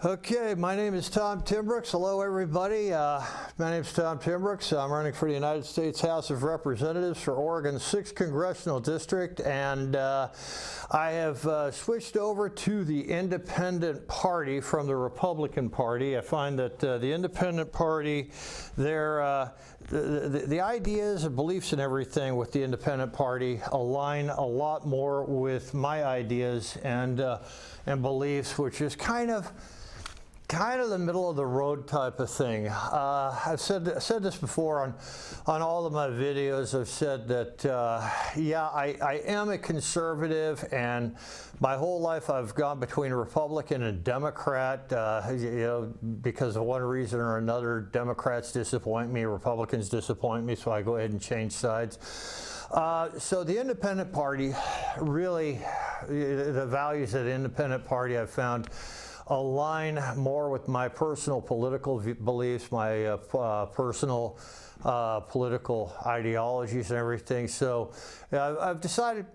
Okay, my name is Tom Timbrooks. Hello, everybody. My name is Tom Timbrooks. I'm running for the United States House of Representatives for Oregon's 6th Congressional District, and I have switched over to the Independent Party from the Republican Party. I find that the Independent Party, the ideas and beliefs and everything with the Independent Party align a lot more with my ideas and beliefs, which is kind of the middle of the road type of thing. I've said this before on all of my videos. I've said that, yeah, I am a conservative, and my whole life I've gone between Republican and Democrat, because of one reason or another. Democrats disappoint me, Republicans disappoint me, so I go ahead and change sides. So the Independent Party, really, the values of the Independent Party I've found align more with my personal political beliefs, my personal political ideologies and everything. So I've decided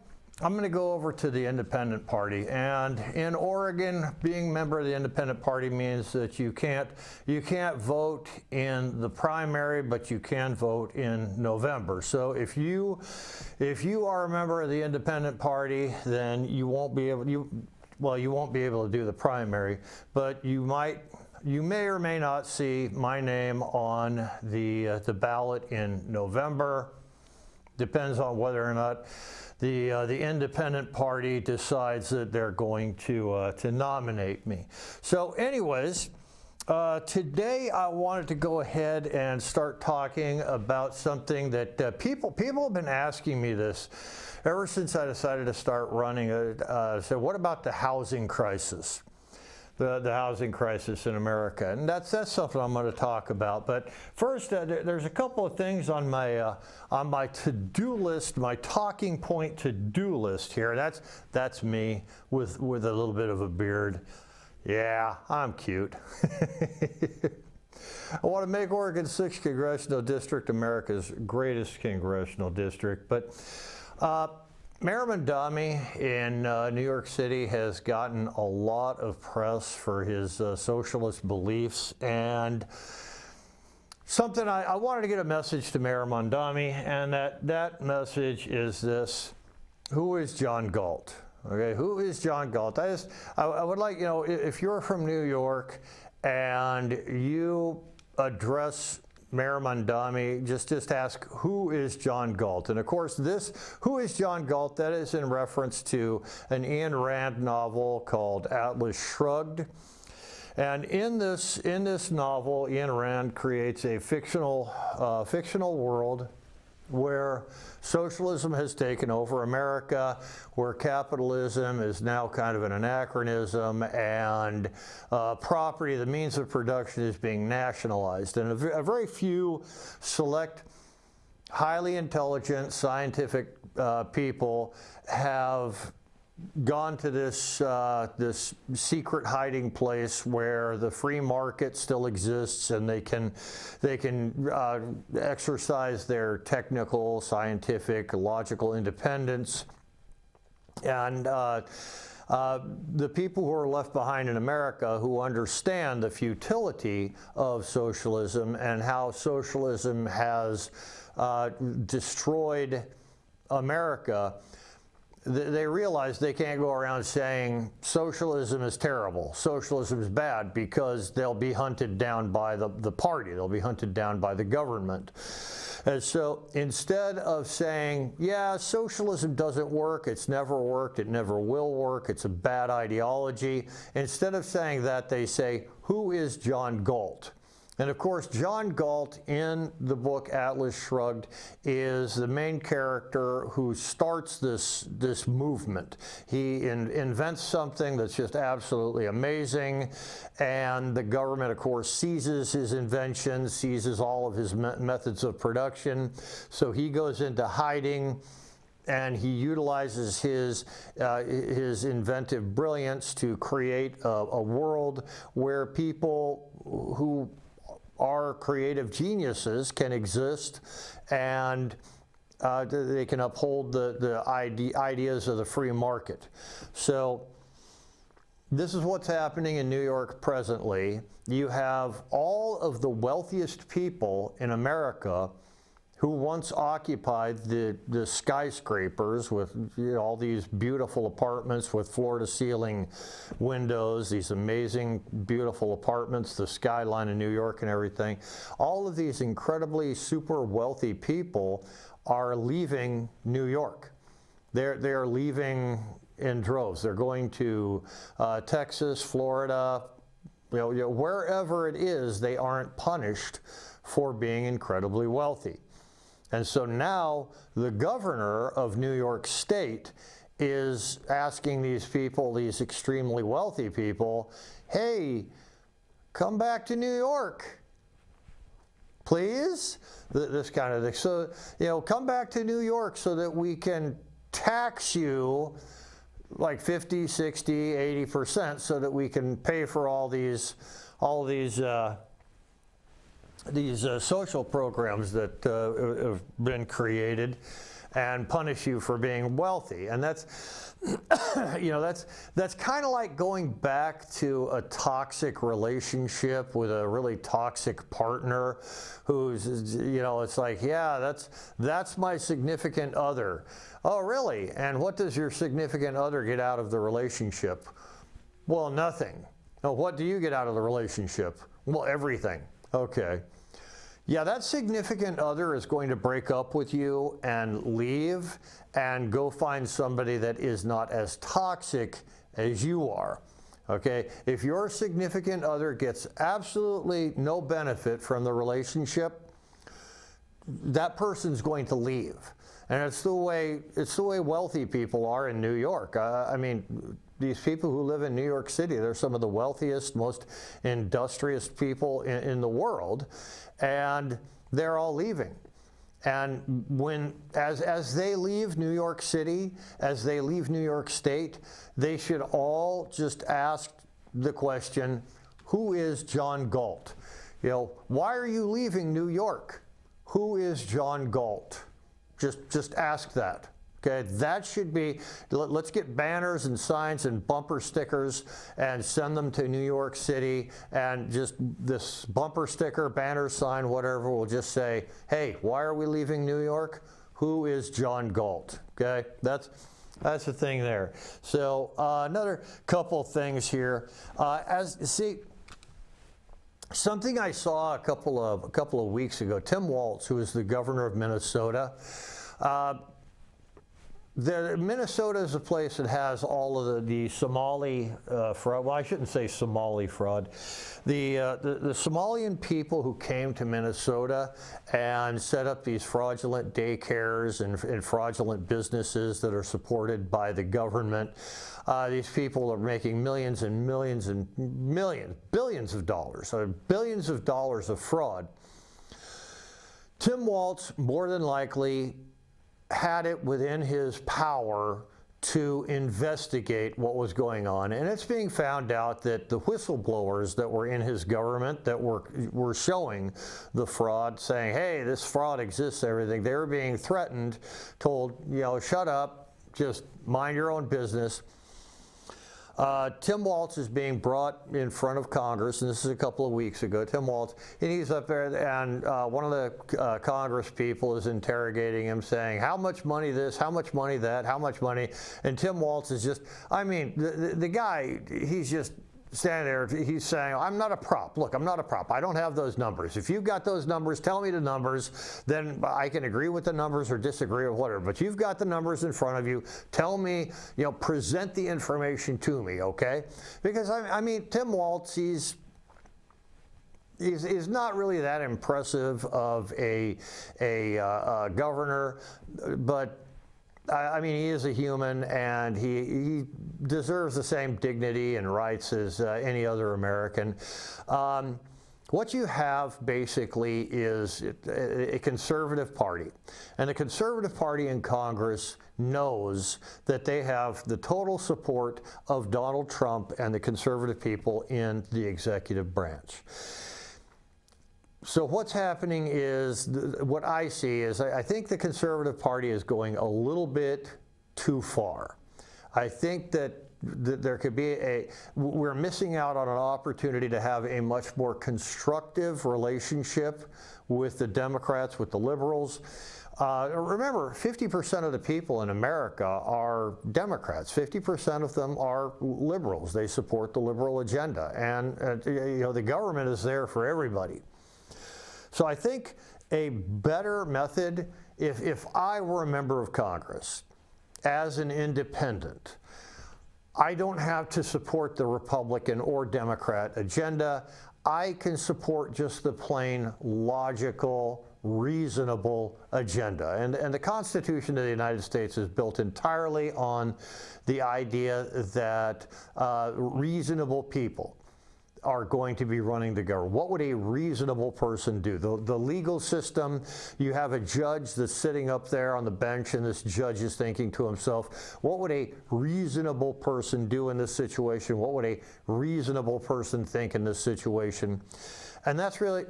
I'm going to go over to the Independent Party. And in Oregon, being a member of the Independent Party means that you can't vote in the primary, but you can vote in November. So if you are a member of the Independent Party, then you won't be able to do the primary, but you may or may not see my name on the ballot in November. Depends on whether or not the Independent Party decides that they're going to nominate me. So anyways, today I wanted to go ahead and start talking about something that people have been asking me this ever since I decided to start running. So what about the housing crisis? The housing crisis in America, and that's something I'm going to talk about. But first, there's a couple of things on my to-do list, my talking point to-do list here. That's me with a little bit of a beard. Yeah, I'm cute. I want to make Oregon's 6th Congressional District America's greatest congressional district, but Mayor Mondami in New York City has gotten a lot of press for his socialist beliefs, and something I wanted to get a message to Mayor Mondami, and that message is this: who is John Galt? Okay, who is John Galt? I would like, if you're from New York and you address Mayor Mondami, just ask, who is John Galt? And of course, who is John Galt, that is in reference to an Ayn Rand novel called Atlas Shrugged. And in this novel, Ayn Rand creates a fictional world where socialism has taken over America, where capitalism is now kind of an anachronism, and property, the means of production, is being nationalized. And a very few select, highly intelligent, scientific people have gone to this secret hiding place where the free market still exists, and they can exercise their technical, scientific, logical independence. And the people who are left behind in America, who understand the futility of socialism and how socialism has destroyed America, they realize they can't go around saying socialism is terrible, socialism is bad, because they'll be hunted down by the party, they'll be hunted down by the government. And so instead of saying, yeah, socialism doesn't work, it's never worked, it never will work, it's a bad ideology, instead of saying that, they say, who is John Galt? And of course, John Galt in the book Atlas Shrugged is the main character who starts this movement. He invents something that's just absolutely amazing, and the government, of course, seizes his invention, seizes all of his methods of production. So he goes into hiding, and he utilizes his inventive brilliance to create a world where people who are creative geniuses can exist, and they can uphold the ideas of the free market. So this is what's happening in New York presently. You have all of the wealthiest people in America who once occupied the skyscrapers with all these beautiful apartments with floor-to-ceiling windows, these amazing, beautiful apartments, the skyline of New York and everything. All of these incredibly super wealthy people are leaving New York. They're leaving in droves. They're going to Texas, Florida, wherever it is, they aren't punished for being incredibly wealthy. And so now the governor of New York State is asking these people, these extremely wealthy people, hey, come back to New York, please? This kind of thing. So, come back to New York so that we can tax you like 50, 60, 80% so that we can pay for all these social programs that have been created and punish you for being wealthy. And that's, that's kind of like going back to a toxic relationship with a really toxic partner who's, it's like, yeah, that's my significant other. Oh, really? And what does your significant other get out of the relationship? Well, nothing. Oh, what do you get out of the relationship? Well, everything. Okay. Yeah, that significant other is going to break up with you and leave and go find somebody that is not as toxic as you are. Okay? If your significant other gets absolutely no benefit from the relationship, that person's going to leave. And it's the way wealthy people are in New York. These people who live in New York City, they're some of the wealthiest, most industrious people in the world, and they're all leaving. And as they leave New York City, as they leave New York State, they should all just ask the question, who is John Galt? Why are you leaving New York? Who is John Galt? Just ask that. Okay, that should be, let's get banners and signs and bumper stickers and send them to New York City, and just this bumper sticker, banner, sign, whatever, will just say, hey, why are we leaving New York? Who is John Galt? Okay, that's the thing there. So another couple things here. Something I saw a couple of weeks ago, Tim Walz, who is the governor of Minnesota, Minnesota is a place that has all of the Somali fraud. Well, I shouldn't say Somali fraud. The Somalian people who came to Minnesota and set up these fraudulent daycares and fraudulent businesses that are supported by the government. These people are making millions and millions and billions of dollars of fraud. Tim Walz more than likely had it within his power to investigate what was going on. And it's being found out that the whistleblowers that were in his government that were showing the fraud, saying, hey, this fraud exists, everything, they were being threatened, told, shut up, just mind your own business. Tim Walz is being brought in front of Congress, and this is a couple of weeks ago. Tim Walz, and he's up there, and one of the Congress people is interrogating him, saying, how much money this, how much money that, how much money? And Tim Walz is just, the guy, he's just standing there, he's saying, I'm not a prop. Look, I'm not a prop. I don't have those numbers. If you've got those numbers, tell me the numbers. Then I can agree with the numbers or disagree or whatever. But you've got the numbers in front of you. Tell me, present the information to me, okay? Because, Tim Walz, he's not really that impressive of a governor, but he is a human, and he deserves the same dignity and rights as any other American. What you have basically is a conservative party, and the Conservative Party in Congress knows that they have the total support of Donald Trump and the conservative people in the executive branch. So what's happening is, what I see is, I think the Conservative Party is going a little bit too far. I think that there could be we're missing out on an opportunity to have a much more constructive relationship with the Democrats, with the liberals. Remember, 50% of the people in America are Democrats. 50% of them are liberals. They support the liberal agenda. And the government is there for everybody. So I think a better method, if I were a member of Congress as an independent, I don't have to support the Republican or Democrat agenda. I can support just the plain logical, reasonable agenda. And the Constitution of the United States is built entirely on the idea that reasonable people are going to be running the government. What would a reasonable person do? The legal system, you have a judge that's sitting up there on the bench, and this judge is thinking to himself, what would a reasonable person do in this situation? What would a reasonable person think in this situation? And that's really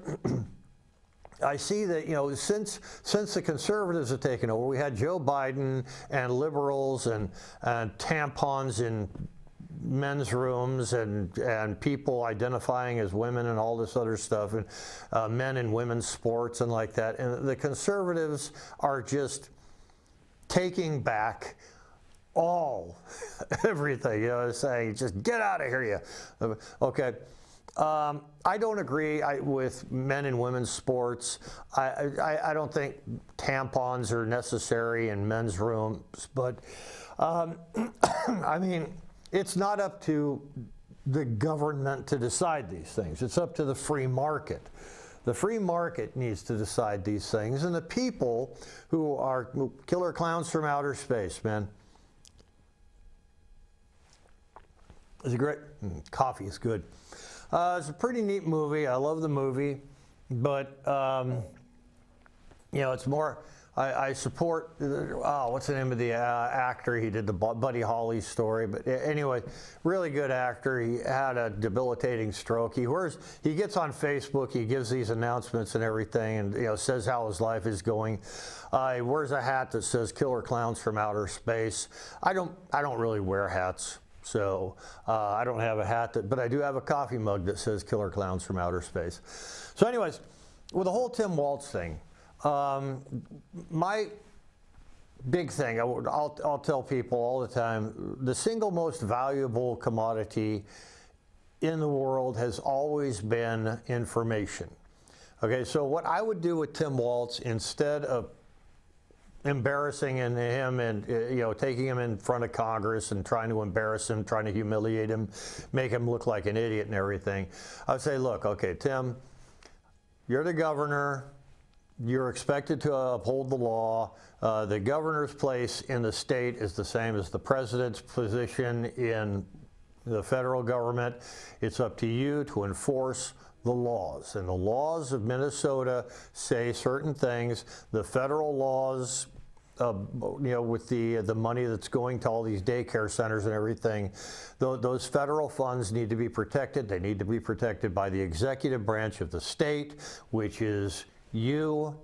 I see that, since the conservatives have taken over, we had Joe Biden and liberals and tampons in men's rooms and people identifying as women and all this other stuff, and men in women's sports and like that. And the conservatives are just taking back everything, saying, just get out of here, you. Okay. I don't agree with men and women's sports. I don't think tampons are necessary in men's rooms, but I mean, it's not up to the government to decide these things. It's up to the free market. The free market needs to decide these things, and the people who are killer clowns from outer space, man. It's a great coffee is good. It's a pretty neat movie. I love the movie, but it's more. I support. What's the name of the actor? He did the Buddy Holly story, but anyway, really good actor. He had a debilitating stroke. He gets on Facebook. He gives these announcements and everything, and says how his life is going. He wears a hat that says "Killer Clowns from Outer Space." I don't really wear hats. So I don't have a hat, but I do have a coffee mug that says "Killer Clowns from Outer Space." So anyways, with the whole Tim Walz thing, my big thing, I'll tell people all the time, the single most valuable commodity in the world has always been information. Okay, so what I would do with Tim Walz, instead of embarrassing him and taking him in front of Congress and trying to embarrass him, trying to humiliate him, make him look like an idiot and everything, I would say, look, okay, Tim, you're the governor. You're expected to uphold the law. The governor's place in the state is the same as the president's position in the federal government. It's up to you to enforce the laws. And the laws of Minnesota say certain things. The federal laws, with the money that's going to all these daycare centers and everything, those federal funds need to be protected. They need to be protected by the executive branch of the state, which is you.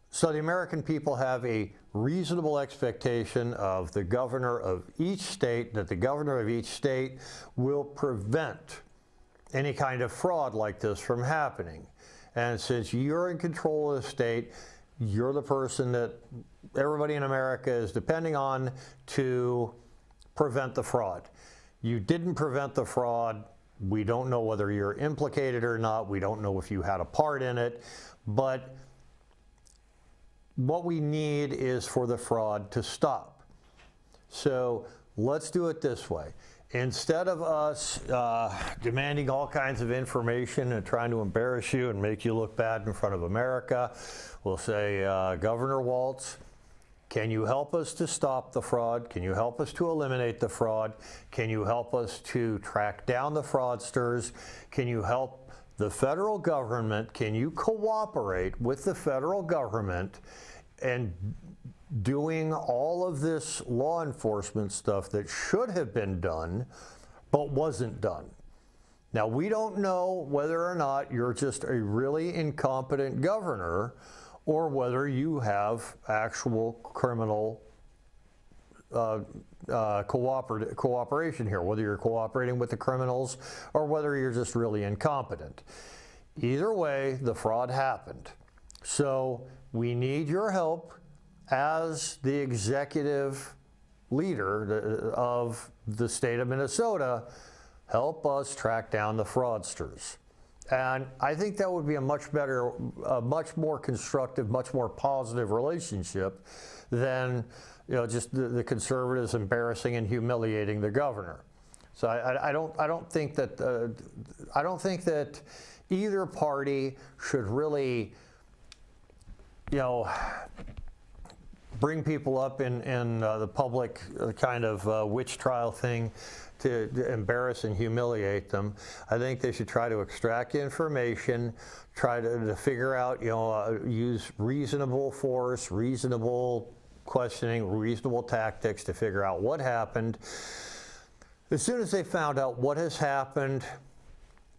So the American people have a reasonable expectation of the governor of each state, that the governor of each state will prevent any kind of fraud like this from happening. And since you're in control of the state, you're the person that everybody in America is depending on to prevent the fraud. You didn't prevent the fraud. We don't know whether you're implicated or not. We don't know if you had a part in it. But what we need is for the fraud to stop. So let's do it this way. Instead of us demanding all kinds of information and trying to embarrass you and make you look bad in front of America, we'll say, Governor Walz, can you help us to stop the fraud? Can you help us to eliminate the fraud? Can you help us to track down the fraudsters? Can you help the federal government? Can you cooperate with the federal government and doing all of this law enforcement stuff that should have been done but wasn't done? Now, we don't know whether or not you're just a really incompetent governor or whether you have actual criminal cooperation here, whether you're cooperating with the criminals or whether you're just really incompetent. Either way, the fraud happened. So we need your help as the executive leader of the state of Minnesota. Help us track down the fraudsters. And I think that would be a much better, a much more constructive, much more positive relationship than, just the conservatives embarrassing and humiliating the governor. So I don't think that either party should really, bring people up in the public kind of witch trial thing to embarrass and humiliate them. I think they should try to extract information, try to figure out, use reasonable force, reasonable questioning, reasonable tactics to figure out what happened. As soon as they found out what has happened,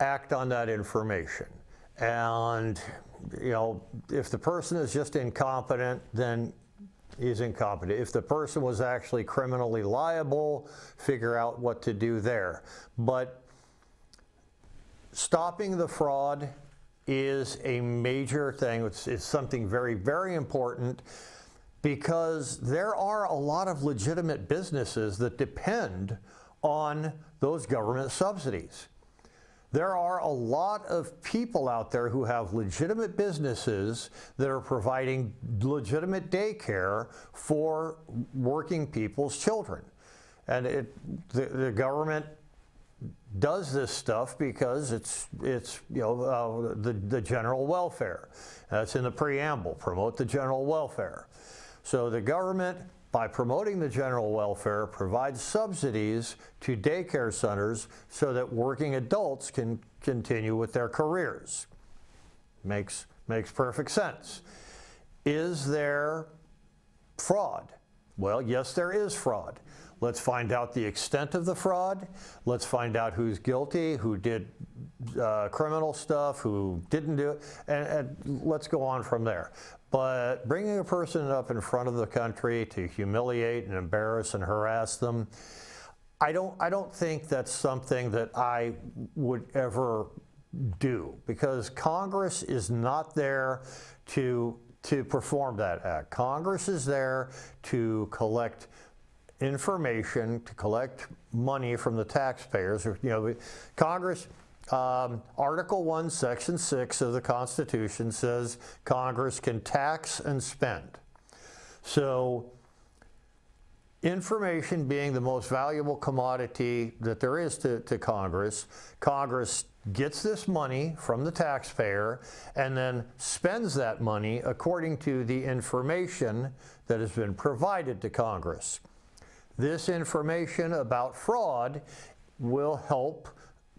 act on that information. And, if the person is just incompetent, then he's incompetent. If the person was actually criminally liable, figure out what to do there. But stopping the fraud is a major thing. It's something very, very important, because there are a lot of legitimate businesses that depend on those government subsidies. There are a lot of people out there who have legitimate businesses that are providing legitimate daycare for working people's children. And the government does this stuff because it's the general welfare. That's in the preamble, promote the general welfare. So the government, by promoting the general welfare, provides subsidies to daycare centers so that working adults can continue with their careers. Makes perfect sense. Is there fraud? Well, yes, there is fraud. Let's find out the extent of the fraud. Let's find out who's guilty, who did criminal stuff, who didn't do it, and let's go on from there. But bringing a person up in front of the country to humiliate and embarrass and harass them, I don't think that's something that I would ever do, because Congress is not there to perform that act. Congress is there to collect information, to collect money from the taxpayers. Congress, Article 1, Section 6 of the Constitution says Congress can tax and spend. So information being the most valuable commodity that there is to Congress, Congress gets this money from the taxpayer and then spends that money according to the information that has been provided to Congress. This information about fraud will help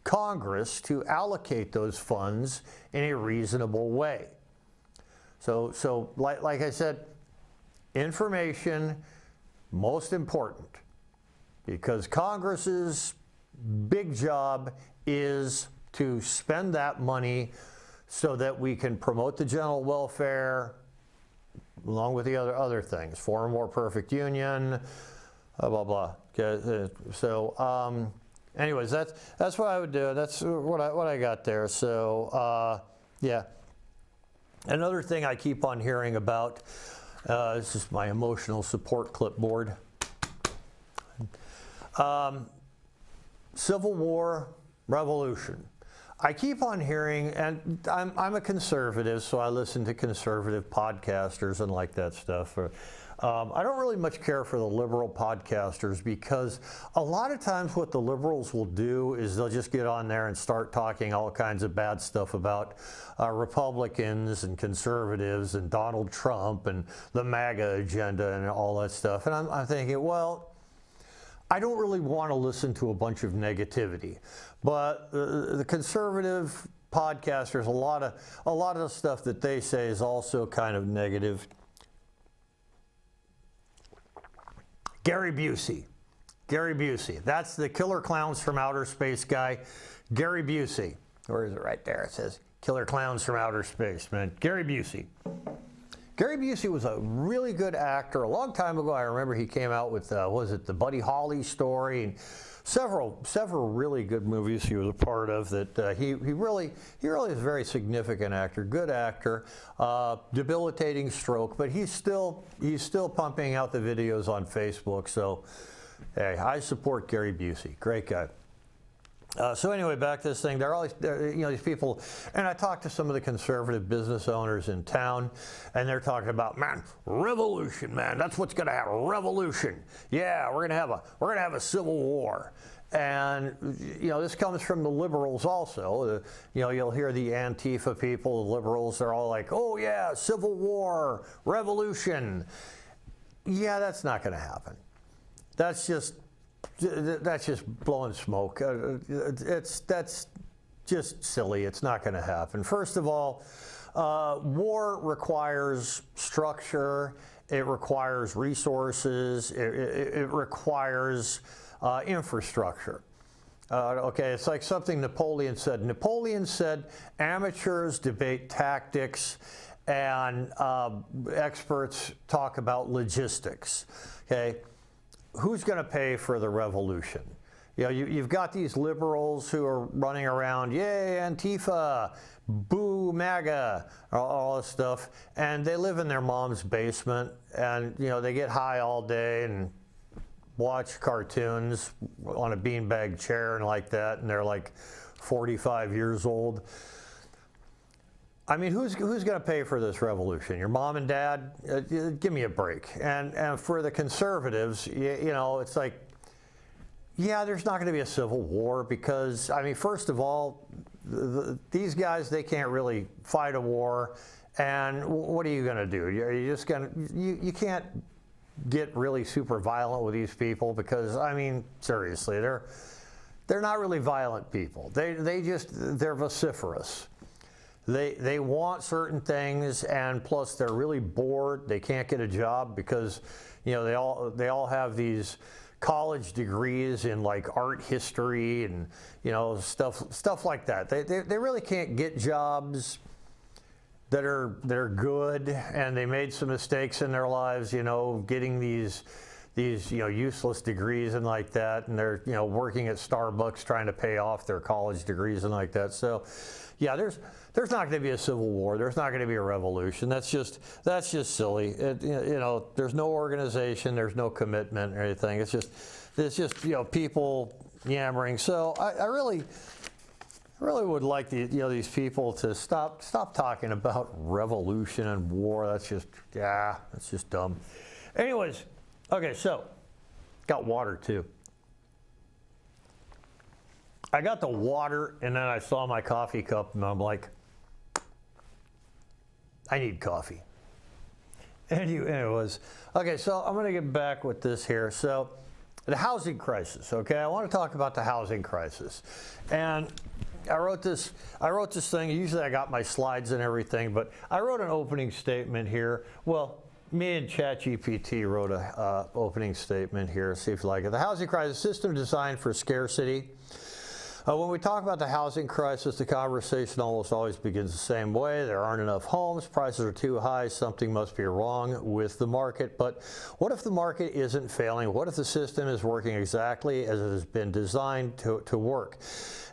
Congress to allocate those funds in a reasonable way. So like I said, information, most important, because Congress's big job is to spend that money so that we can promote the general welfare, along with the other things, for a more perfect union, blah, blah. Okay, so anyways, that's what I would do. That's what I got there. So yeah. Another thing I keep on hearing about, this is my emotional support clipboard. Civil War, revolution. I keep on hearing, and I'm a conservative, so I listen to conservative podcasters and like that stuff. I don't really much care for the liberal podcasters, because a lot of times what the liberals will do is they'll just get on there and start talking all kinds of bad stuff about Republicans and conservatives and Donald Trump and the MAGA agenda and all that stuff. And I'm thinking, well, I don't really want to listen to a bunch of negativity, but the conservative podcasters, a lot of the stuff that they say is also kind of negative. Gary Busey, that's the Killer Clowns from Outer Space guy. Gary Busey, or is it right there? It says Killer Clowns from Outer Space, man. Gary Busey. Gary Busey was a really good actor. A long time ago, I remember he came out with, was it the Buddy Holly story, and several really good movies he was a part of. That he really is a very significant actor, good actor. Debilitating stroke, but he's still pumping out the videos on Facebook. So, hey, I support Gary Busey. Great guy. So anyway, back to this thing. These people, and I talked to some of the conservative business owners in town, and they're talking about, man, revolution, man. That's what's going to happen. Revolution. Yeah, we're going to have a civil war. And this comes from the liberals also. You'll hear the Antifa people, the liberals. They're all like, oh yeah, civil war, revolution. Yeah, that's not going to happen. That's just blowing smoke. That's just silly. It's not going to happen. First of all, war requires structure. It requires resources. It requires infrastructure. Okay, it's like something Napoleon said. Napoleon said, amateurs debate tactics, and experts talk about logistics. Okay. Who's going to pay for the revolution? You've got these liberals who are running around, yay, Antifa, boo, MAGA, all this stuff, and they live in their mom's basement, and they get high all day and watch cartoons on a beanbag chair and like that, and they're like 45 years old. I mean, who's going to pay for this revolution? Your mom and dad? Give me a break. And for the conservatives, it's like, yeah, there's not going to be a civil war because, I mean, first of all, these guys, they can't really fight a war. And what are you going to do? You're just going to, you can't get really super violent with these people because, I mean, seriously, they're not really violent people. They're vociferous. They want certain things, and plus they're really bored. They can't get a job because, they all have these college degrees in like art history and stuff like that. They really can't get jobs that are good, and they made some mistakes in their lives, getting these useless degrees and like that, and they're working at Starbucks trying to pay off their college degrees and like that. So, yeah, there's not going to be a civil war. There's not going to be a revolution. That's just silly. There's no organization. There's no commitment or anything. It's just people yammering. So I really would like these people to stop talking about revolution and war. That's just dumb. Anyways, okay, so got water too. I got the water, and then I saw my coffee cup, and I'm like, I need coffee. And it was. Okay, so I'm going to get back with this here. So the housing crisis, okay? I want to talk about the housing crisis. And I wrote this thing. Usually I got my slides and everything, but I wrote an opening statement here. Well, me and ChatGPT wrote an opening statement here. See if you like it. The housing crisis system designed for scarcity. When we talk about the housing crisis, the conversation almost always begins the same way. There aren't enough homes, prices are too high, something must be wrong with the market. But what if the market isn't failing? What if the system is working exactly as it has been designed to work?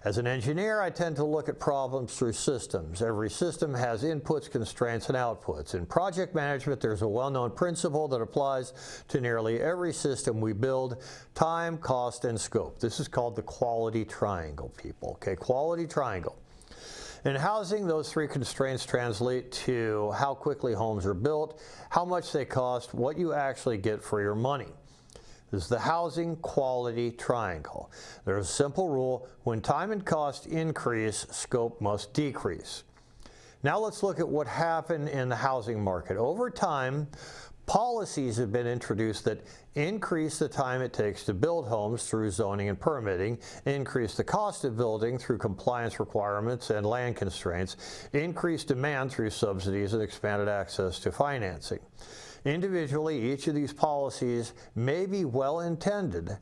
As an engineer, I tend to look at problems through systems. Every system has inputs, constraints, and outputs. In project management, there's a well-known principle that applies to nearly every system we build: time, cost, and scope. This is called the quality triangle, people. Okay, quality triangle. In housing, those three constraints translate to how quickly homes are built, how much they cost, what you actually get for your money. This is the housing quality triangle. There's a simple rule: when time and cost increase, scope must decrease. Now let's look at what happened in the housing market. Over time, policies have been introduced that increase the time it takes to build homes through zoning and permitting, increase the cost of building through compliance requirements and land constraints, increase demand through subsidies and expanded access to financing. Individually, each of these policies may be well-intentioned,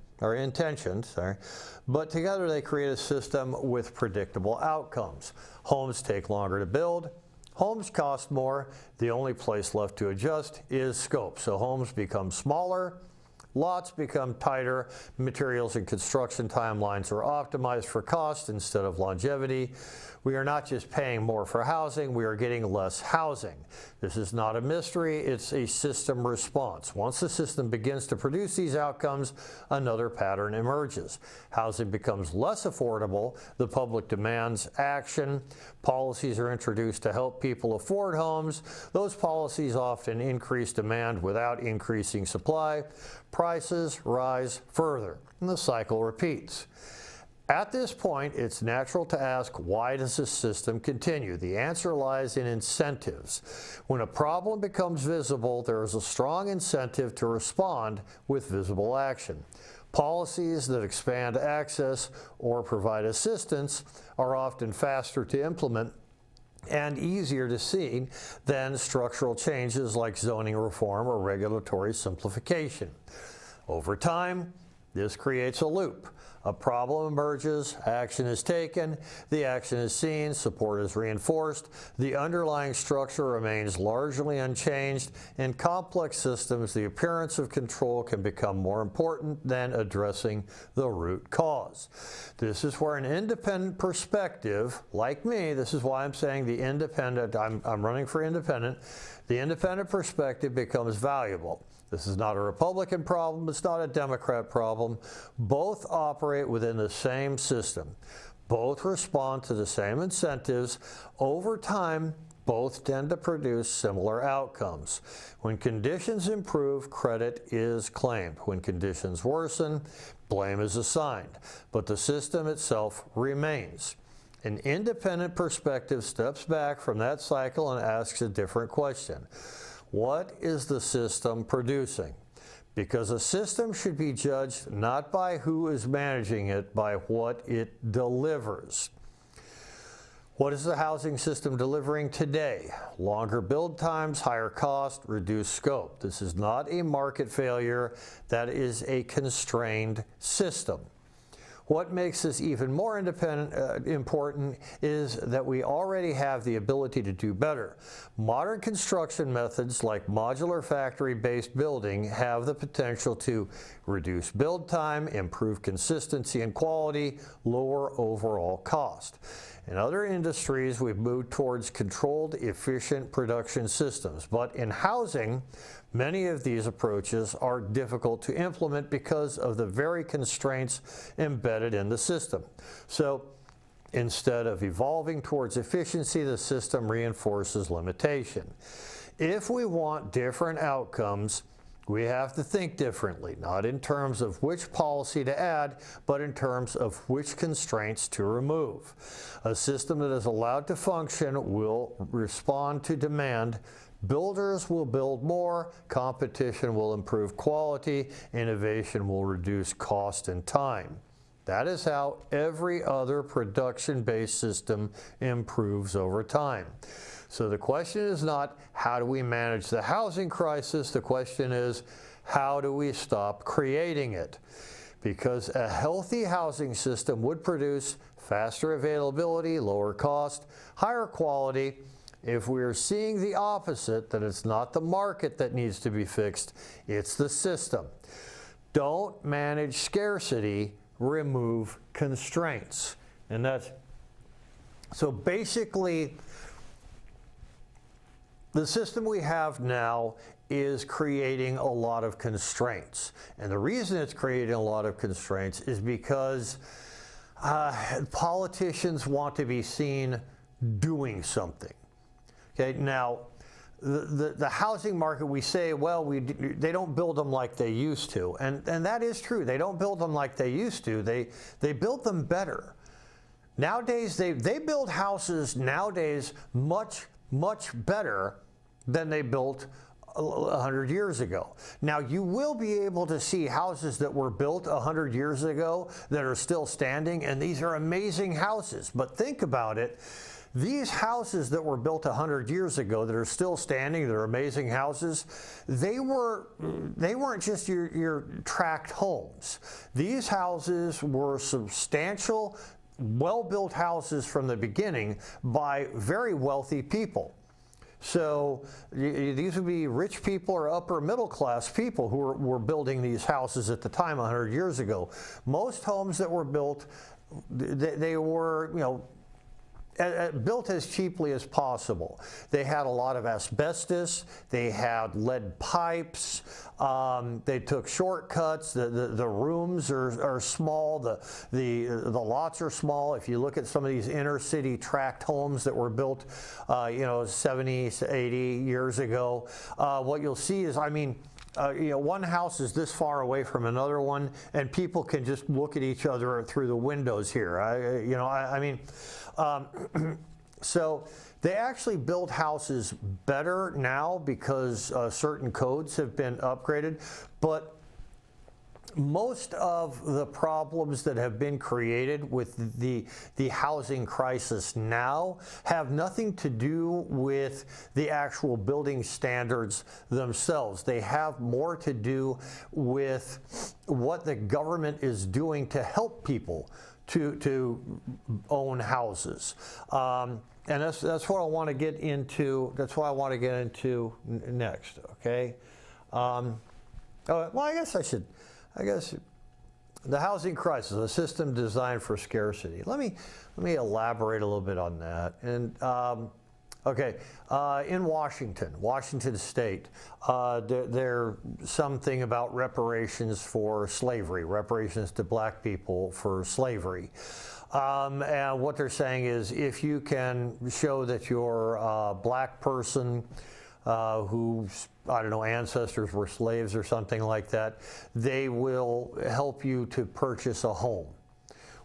but together they create a system with predictable outcomes. Homes take longer to build, Homes cost more. The only place left to adjust is scope. So homes become smaller, lots become tighter, materials and construction timelines are optimized for cost instead of longevity. We are not just paying more for housing, we are getting less housing. This is not a mystery, it's a system response. Once the system begins to produce these outcomes, another pattern emerges. Housing becomes less affordable, the public demands action, policies are introduced to help people afford homes. Those policies often increase demand without increasing supply. Prices rise further, and the cycle repeats. At this point, it's natural to ask, why does this system continue? The answer lies in incentives. When a problem becomes visible, there is a strong incentive to respond with visible action. Policies that expand access or provide assistance are often faster to implement and easier to see than structural changes like zoning reform or regulatory simplification. Over time, this creates a loop. A problem emerges, action is taken, the action is seen, support is reinforced, the underlying structure remains largely unchanged. In complex systems, the appearance of control can become more important than addressing the root cause. This is where an independent perspective, like me, this is why I'm saying the independent, I'm running for independent, the independent perspective becomes valuable. This is not a Republican problem, it's not a Democrat problem. Both operate within the same system. Both respond to the same incentives. Over time, both tend to produce similar outcomes. When conditions improve, credit is claimed. When conditions worsen, blame is assigned. But the system itself remains. An independent perspective steps back from that cycle and asks a different question. What is the system producing? Because a system should be judged not by who is managing it, by what it delivers. What is the housing system delivering today? Longer build times, higher cost, reduced scope. This is not a market failure, that is a constrained system. What makes this even more important is that we already have the ability to do better. Modern construction methods like modular factory-based building have the potential to reduce build time, improve consistency and quality, lower overall cost. In other industries, we've moved towards controlled, efficient production systems. But in housing, many of these approaches are difficult to implement because of the very constraints embedded in the system. So instead of evolving towards efficiency, the system reinforces limitation. If we want different outcomes, we have to think differently, not in terms of which policy to add, but in terms of which constraints to remove. A system that is allowed to function will respond to demand. Builders will build more, competition will improve quality, innovation will reduce cost and time. That is how every other production-based system improves over time. So the question is not, how do we manage the housing crisis? The question is, how do we stop creating it? Because a healthy housing system would produce faster availability, lower cost, higher quality. If we are seeing the opposite, that it's not the market that needs to be fixed, it's the system. Don't manage scarcity, remove constraints. And that's, so basically, the system we have now is creating a lot of constraints. And the reason it's creating a lot of constraints is because politicians want to be seen doing something. Okay, now, the housing market, we say, well, they don't build them like they used to. And that is true. They don't build them like they used to. They build them better. Nowadays, they build houses nowadays much better than they built 100 years ago. Now, you will be able to see houses that were built 100 years ago that are still standing, and these are amazing houses. But think about it. These houses that were built 100 years ago that are still standing, that are amazing houses, they weren't just your tract homes. These houses were substantial, well-built houses from the beginning by very wealthy people. So these would be rich people or upper middle class people who were building these houses at the time 100 years ago. Most homes that were built, they were, built as cheaply as possible. They had a lot of asbestos, they had lead pipes, they took shortcuts, the rooms are small, the lots are small. If you look at some of these inner city tract homes that were built 70, 80 years ago, what you'll see is, one house is this far away from another one, and people can just look at each other through the windows here. So they actually build houses better now because certain codes have been upgraded, but most of the problems that have been created with the housing crisis now have nothing to do with the actual building standards themselves. They have more to do with what the government is doing to help people to own houses. And that's what I want to get into. That's what I want to get into next, okay? I guess the housing crisis, a system designed for scarcity. Let me elaborate a little bit on that. And in Washington State, there's something about reparations for slavery, reparations to black people for slavery. And what they're saying is, if you can show that you're a black person whose, ancestors were slaves or something like that, they will help you to purchase a home.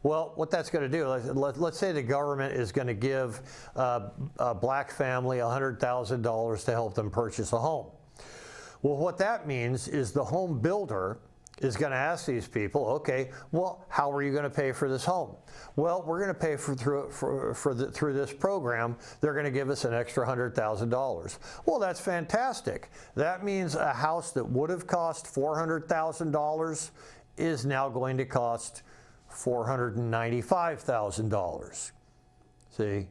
Well, what that's going to do, let's say the government is going to give a black family $100,000 to help them purchase a home. Well, what that means is the home builder is going to ask these people, okay, well, how are you going to pay for this home? Well, we're going to pay through this program. They're going to give us an extra $100,000. Well, that's fantastic. That means a house that would have cost $400,000 is now going to cost $495,000. See?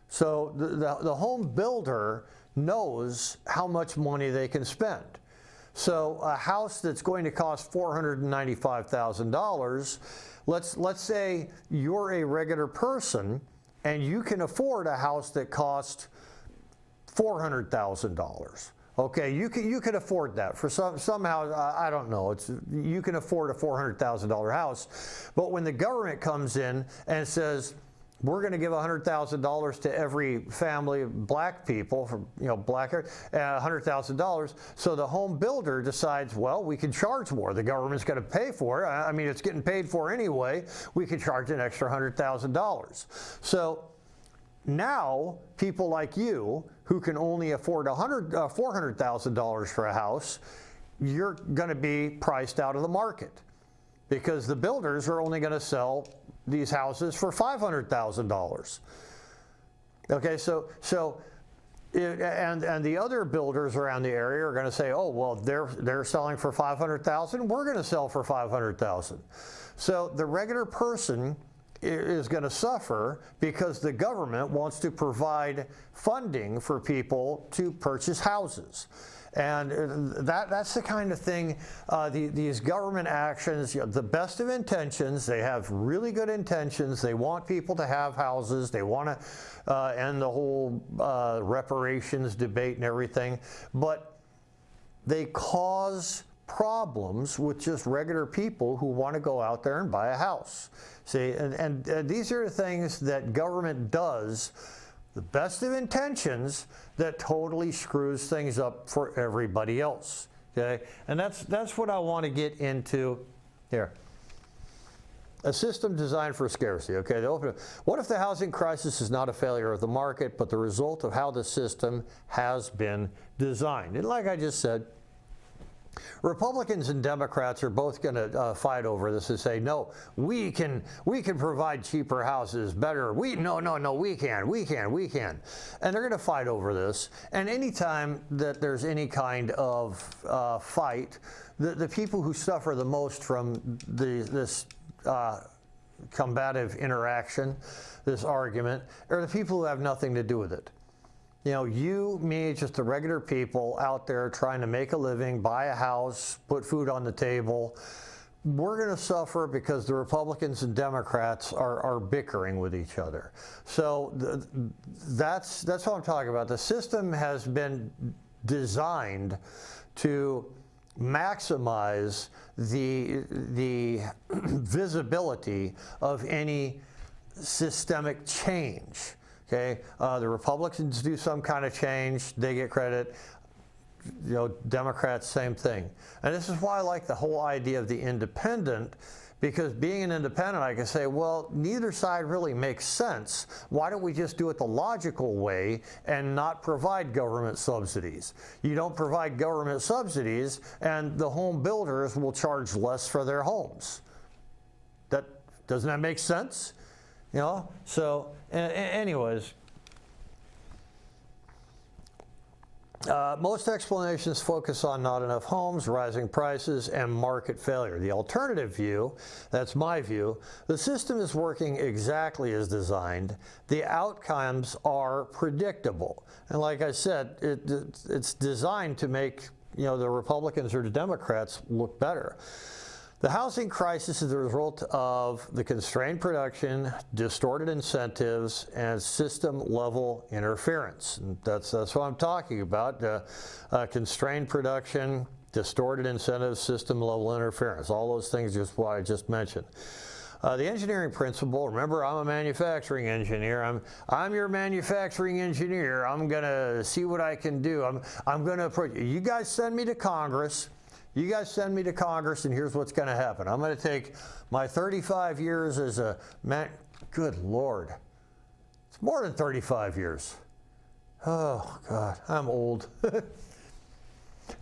So the home builder knows how much money they can spend. So a house that's going to cost $495,000, let's say you're a regular person and you can afford a house that costs $400,000. Okay, you can afford that for somehow, I don't know, you can afford a $400,000 house. But when the government comes in and says, we're going to give $100,000 to every family of black people, $100,000. So the home builder decides, well, we can charge more. The government's going to pay for it. It's getting paid for anyway. We can charge an extra $100,000. So now people like you who can only afford $400,000 for a house, you're going to be priced out of the market because the builders are only going to sell these houses for $500,000. Okay, so and the other builders around the area are going to say, oh, well, they're selling for $500,000. We're going to sell for $500,000. So the regular person is going to suffer because the government wants to provide funding for people to purchase houses. And that's the kind of thing, these government actions, the best of intentions, they have really good intentions. They want people to have houses. They want to end the whole reparations debate and everything. But they cause problems with just regular people who want to go out there and buy a house. See, and these are things that government does, the best of intentions, that totally screws things up for everybody else. Okay, and that's what I want to get into here. A system designed for scarcity. Okay, what if the housing crisis is not a failure of the market, but the result of how the system has been designed? And like I just said, Republicans and Democrats are both going to fight over this and say, no, we can provide cheaper houses better. We can. And they're going to fight over this. And anytime that there's any kind of fight, the people who suffer the most from this combative interaction, this argument, are the people who have nothing to do with it. You know, you, me, just the regular people out there trying to make a living, buy a house, put food on the table, we're going to suffer because the Republicans and Democrats are bickering with each other. So that's what I'm talking about. The system has been designed to maximize the visibility of any systemic change. Okay, the Republicans do some kind of change, they get credit. You know, Democrats, same thing. And this is why I like the whole idea of the independent, because being an independent, I can say, well, neither side really makes sense. Why don't we just do it the logical way and not provide government subsidies? You don't provide government subsidies, and the home builders will charge less for their homes. Doesn't that make sense? You know, so anyways, most explanations focus on not enough homes, rising prices, and market failure. The alternative view, that's my view, the system is working exactly as designed. The outcomes are predictable. And like I said, it's designed to make, you know, the Republicans or the Democrats look better. The housing crisis is the result of the constrained production, distorted incentives, and system-level interference. And that's what I'm talking about, constrained production, distorted incentives, system-level interference, all those things just what I just mentioned. The engineering principle, remember, I'm a manufacturing engineer. I'm your manufacturing engineer. I'm going to see what I can do. I'm going to approach you. You guys send me to Congress. You guys send me to Congress, and here's what's going to happen. I'm going to take my 35 years as a man. Good Lord. It's more than 35 years. Oh, God, I'm old.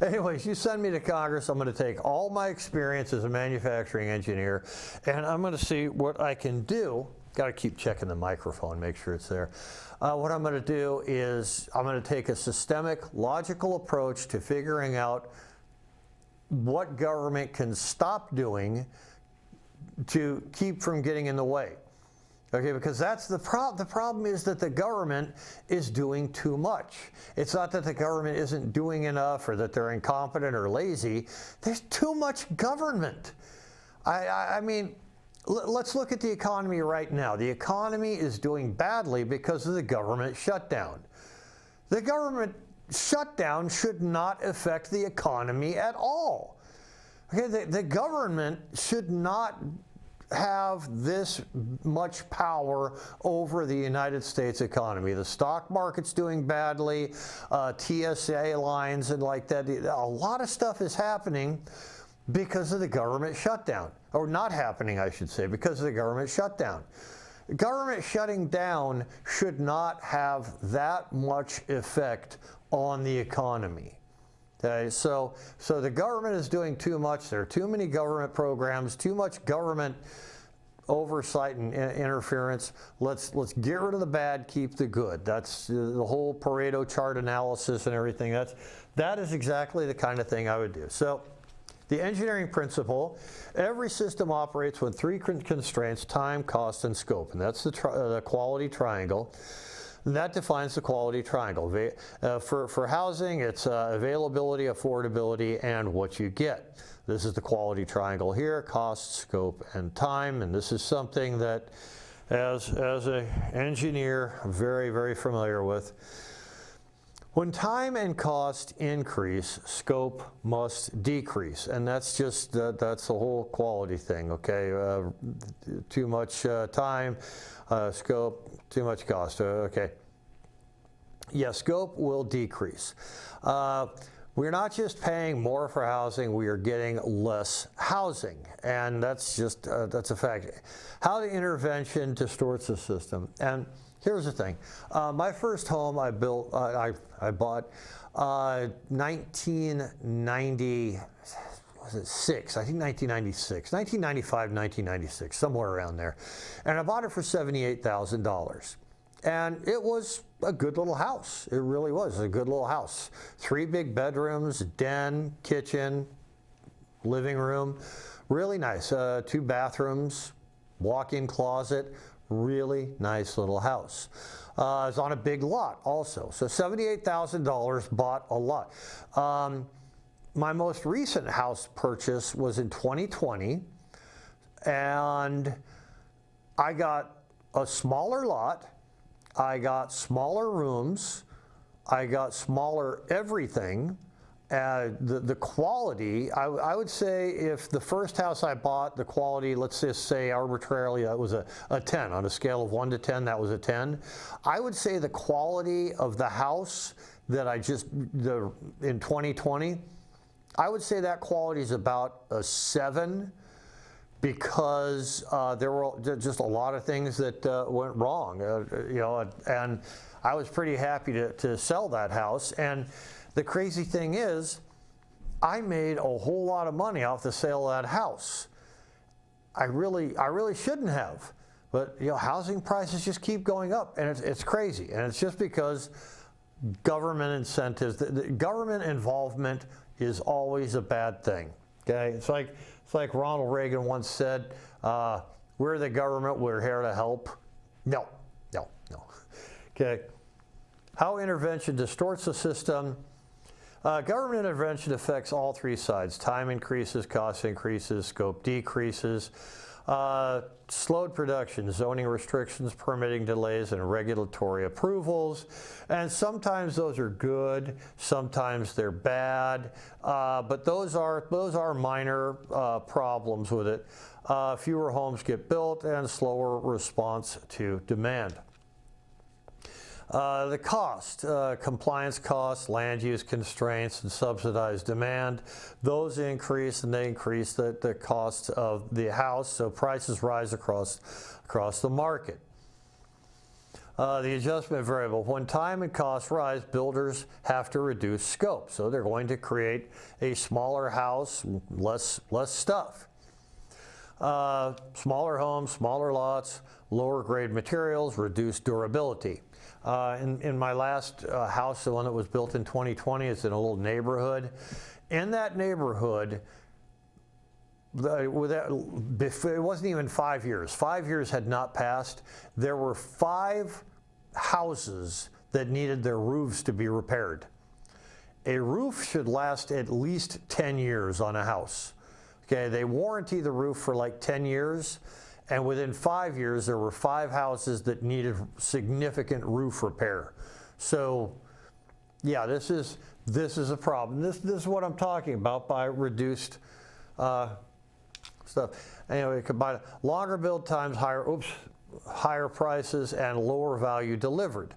Anyways, you send me to Congress. I'm going to take all my experience as a manufacturing engineer, and I'm going to see what I can do. Got to keep checking the microphone, make sure it's there. What I'm going to do is I'm going to take a systemic, logical approach to figuring out what government can stop doing to keep from getting in the way. Okay, because that's the problem. The problem is that the government is doing too much. It's not that the government isn't doing enough or that they're incompetent or lazy. There's too much government. I mean, let's look at the economy right now. The economy is doing badly because of the government shutdown. The government shutdown should not affect the economy at all. Okay, the government should not have this much power over the United States economy. The stock market's doing badly, TSA lines and like that. A lot of stuff is happening because of the government shutdown. Or not happening, I should say, because of the government shutdown. Government shutting down should not have that much effect on the economy. Okay, so the government is doing too much. There are too many government programs, too much government oversight and interference. Let's get rid of the bad, keep the good. That's the whole Pareto chart analysis and everything. That is exactly the kind of thing I would do. So the engineering principle, every system operates with three constraints: time, cost, and scope. And that's the quality triangle. And that defines the quality triangle. For housing, it's availability, affordability, and what you get. This is the quality triangle here: cost, scope, and time. And this is something that, as an engineer, I'm very, very familiar with. When time and cost increase, scope must decrease. And that's just, that's the whole quality thing, okay? Too much time, scope, too much cost, okay. Yeah, scope will decrease. We're not just paying more for housing, we are getting less housing. And that's just, that's a fact. How the intervention distorts the system. And here's the thing. My first home I built, I bought 1990, was it 6? I think 1996, 1995, 1996, somewhere around there. And I bought it for $78,000. And it was a good little house. It really was a good little house. 3 big bedrooms, den, kitchen, living room. Really nice. 2 bathrooms, walk-in closet. really nice little house. It's on a big lot also. So $78,000, bought a lot. My most recent house purchase was in 2020, and I got a smaller lot, I got smaller rooms, I got smaller everything. The quality, I would say if the first house I bought, the quality, let's just say arbitrarily, that was a 10. On a scale of 1 to 10, that was a 10. I would say the quality of the house that in 2020, I would say that quality is about a 7, because there were just a lot of things that went wrong, and I was pretty happy to sell that house. And the crazy thing is, I made a whole lot of money off the sale of that house. I really shouldn't have, but housing prices just keep going up, and it's crazy. And it's just because government incentives, the government involvement is always a bad thing. Okay, it's like Ronald Reagan once said, "We're the government. We're here to help." No. Okay, how intervention distorts the system. Government intervention affects all three sides. Time increases, cost increases, scope decreases, slowed production, zoning restrictions, permitting delays, and regulatory approvals. And sometimes those are good, sometimes they're bad, but those are minor problems with it. Fewer homes get built and slower response to demand. The cost, compliance costs, land use constraints, and subsidized demand, those increase, and they increase the cost of the house, so prices rise across the market. The adjustment variable, when time and cost rise, builders have to reduce scope, so they're going to create a smaller house, less stuff. Smaller homes, smaller lots, lower grade materials, reduced durability. In my last house, the one that was built in 2020, it's in a little neighborhood. In that neighborhood, it wasn't even 5 years. 5 years had not passed. There were 5 houses that needed their roofs to be repaired. A roof should last at least 10 years on a house. Okay, they warranty the roof for like 10 years. And within 5 years, there were 5 houses that needed significant roof repair. So, yeah, this is a problem. This is what I'm talking about by reduced stuff. Anyway, combine longer build times, higher prices, and lower value delivered.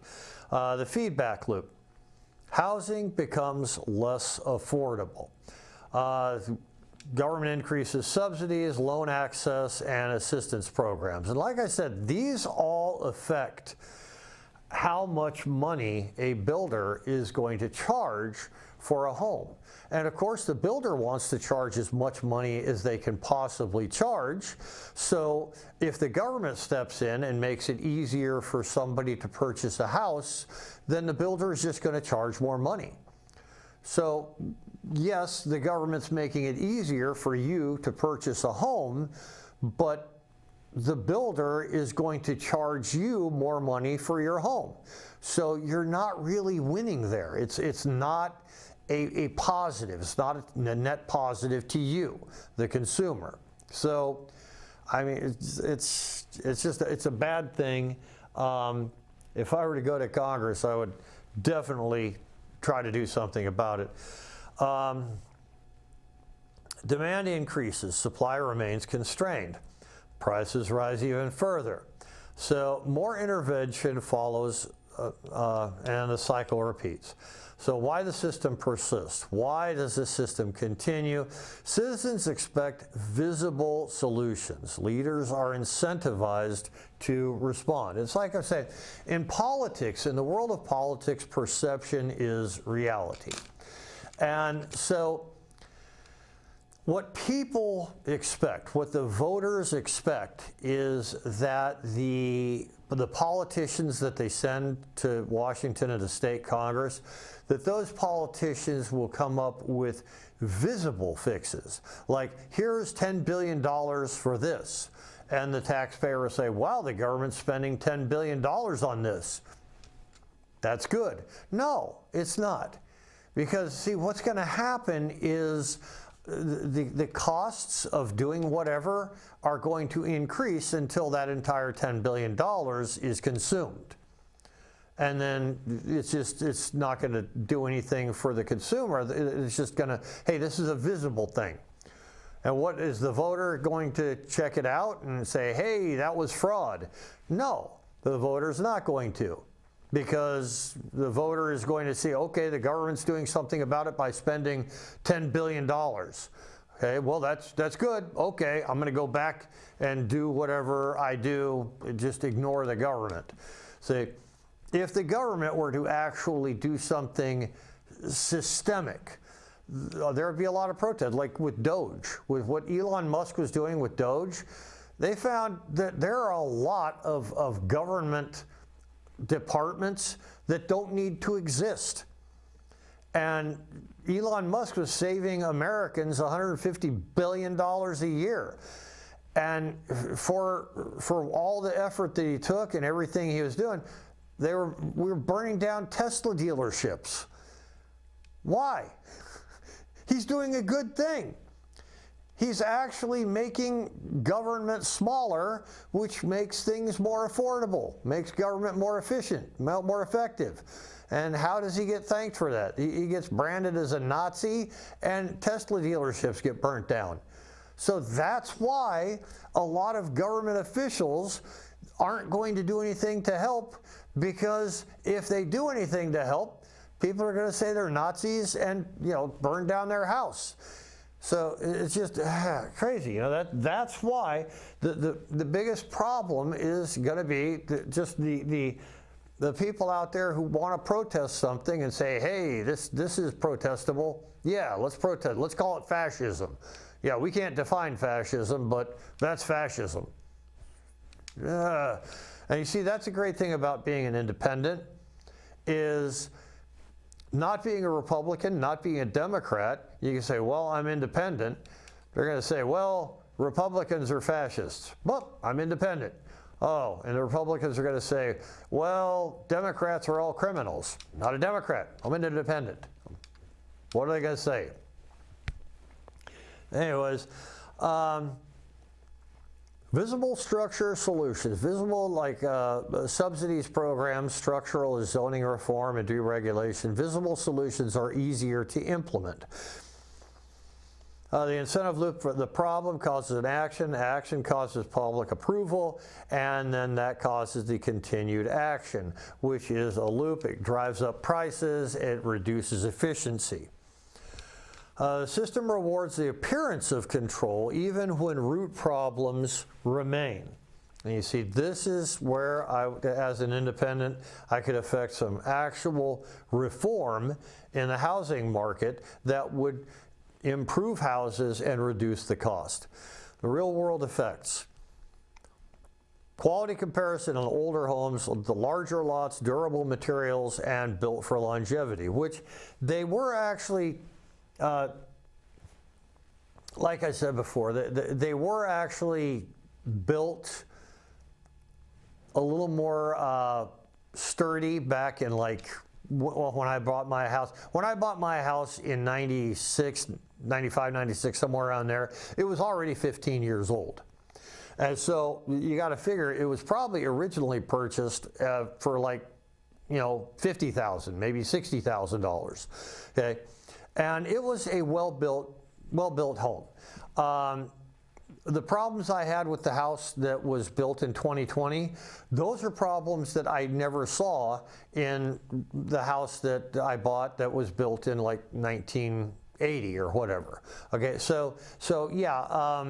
The feedback loop. Housing becomes less affordable. Government increases subsidies, loan access, and assistance programs. And like I said, these all affect how much money a builder is going to charge for a home. And of course, the builder wants to charge as much money as they can possibly charge. So if the government steps in and makes it easier for somebody to purchase a house, then the builder is just going to charge more money. So yes, the government's making it easier for you to purchase a home, but the builder is going to charge you more money for your home. So you're not really winning there. It's not a positive. It's not a net positive to you, the consumer. So, I mean, it's a bad thing. If I were to go to Congress, I would definitely try to do something about it. Demand increases, supply remains constrained. Prices rise even further. So more intervention follows and the cycle repeats. So why the system persists? Why does this system continue? Citizens expect visible solutions. Leaders are incentivized to respond. It's like I said, in politics, in the world of politics, perception is reality. And so what people expect, what the voters expect, is that the politicians that they send to Washington and the state Congress, that those politicians will come up with visible fixes. Like, here's $10 billion for this. and the taxpayer will say, wow, the government's spending $10 billion on this. That's good. No, it's not. Because, see, what's going to happen is the costs of doing whatever are going to increase until that entire $10 billion is consumed. And then it's not going to do anything for the consumer. It's just going to, hey, this is a visible thing. And what is the voter going to check it out and say, hey, that was fraud? No, the voter's not going to. Because the voter is going to see, okay, the government's doing something about it by spending $10 billion. Okay, well, that's good. Okay, I'm going to go back and do whatever I do, just ignore the government. See, if the government were to actually do something systemic, there would be a lot of protest, like with Doge. With what Elon Musk was doing with Doge, they found that there are a lot of government departments that don't need to exist. And Elon Musk was saving Americans $150 billion a year. And for all the effort that he took and everything he was doing, we were burning down Tesla dealerships. Why? He's doing a good thing. He's actually making government smaller, which makes things more affordable, makes government more efficient, more effective. And how does he get thanked for that? He gets branded as a Nazi, and Tesla dealerships get burnt down. So that's why a lot of government officials aren't going to do anything to help, because if they do anything to help, people are going to say they're Nazis and, burn down their house. So it's just crazy. That's why the biggest problem is going to be just the people out there who want to protest something and say, hey, this is protestable. Yeah, let's protest. Let's call it fascism. Yeah, we can't define fascism, but that's fascism. And you see, that's a great thing about being an independent, is not being a Republican, not being a Democrat. You can say, well, I'm independent. They're going to say, well, Republicans are fascists. Well, I'm independent. Oh, and the Republicans are going to say, well, Democrats are all criminals. Not a Democrat. I'm an independent. What are they going to say? Anyways, visible structure solutions, visible like subsidies programs, structural is zoning reform and deregulation. Visible solutions are easier to implement. The incentive loop for the problem causes an action, action causes public approval, and then that causes the continued action, which is a loop. It drives up prices, it reduces efficiency. The system rewards the appearance of control even when root problems remain. And you see, this is where as an independent, I could affect some actual reform in the housing market that would improve houses and reduce the cost. The real world effects. Quality comparison on older homes, the larger lots, durable materials, and built for longevity, which they were actually like I said before, they were actually built a little more sturdy back in when I bought my house. When I bought my house in 96, 95, 96, somewhere around there, it was already 15 years old. And so you got to figure it was probably originally purchased for $50,000, maybe $60,000. Okay. And it was a well-built home. The problems I had with the house that was built in 2020, those are problems that I never saw in the house that I bought that was built in 1980 or whatever. Okay, so yeah,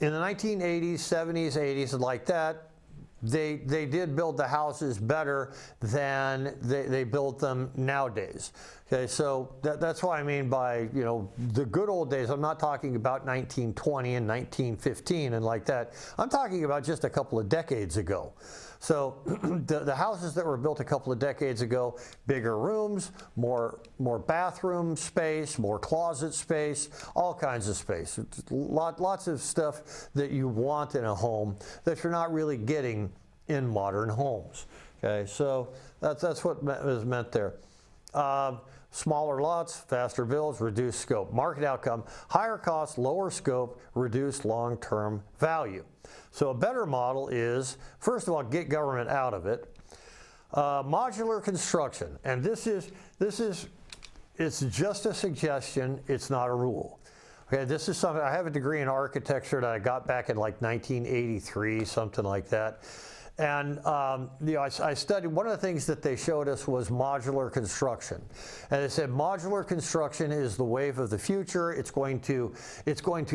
in the 1980s, 70s, 80s, and like that, they did build the houses better than they build them nowadays. Okay, so that's what I mean by, the good old days. I'm not talking about 1920 and 1915 and like that. I'm talking about just a couple of decades ago. So the houses that were built a couple of decades ago, bigger rooms, more bathroom space, more closet space, all kinds of space. Lots of stuff that you want in a home that you're not really getting in modern homes. Okay, so that's what is meant there. Smaller lots, faster builds, reduced scope. Market outcome, higher cost, lower scope, reduced long-term value. So a better model is, first of all, get government out of it. Modular construction, and it's just a suggestion, it's not a rule. Okay, this is something, I have a degree in architecture that I got back in like 1983, something like that. And I studied, one of the things that they showed us was modular construction. And they said modular construction is the wave of the future. It's going to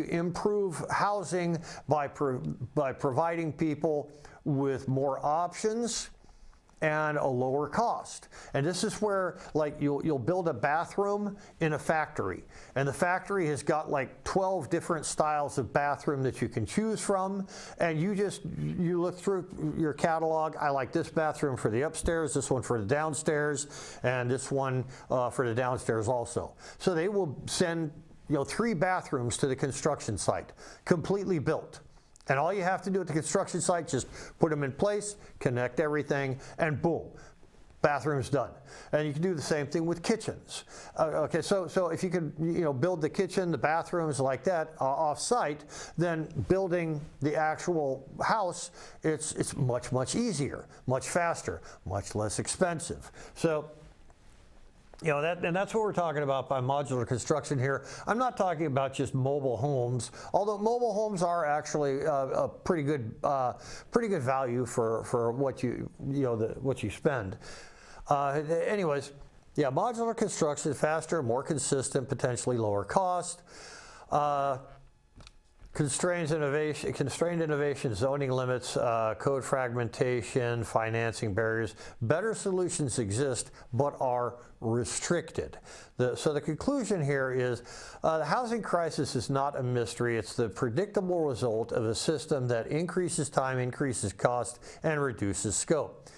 improve housing by providing people with more options and a lower cost. And this is where, like, you'll build a bathroom in a factory, and the factory has got like 12 different styles of bathroom that you can choose from, and you look through your catalog. I like this bathroom for the upstairs, this one for the downstairs, and this one for the downstairs also. So they will send 3 bathrooms to the construction site, completely built. And all you have to do at the construction site, just put them in place, connect everything, and boom, bathroom's done. And you can do the same thing with kitchens. Okay, so if you could build the kitchen, the bathrooms like that off-site, then building the actual house, it's much easier, much faster, much less expensive. So. And that's what we're talking about by modular construction here. I'm not talking about just mobile homes, although mobile homes are actually a pretty good value for what you spend. Anyways, yeah, modular construction, faster, more consistent, potentially lower cost. Constrained innovation, zoning limits, code fragmentation, financing barriers. Better solutions exist, but are restricted. So the conclusion here is the housing crisis is not a mystery. It's the predictable result of a system that increases time, increases cost, and reduces scope.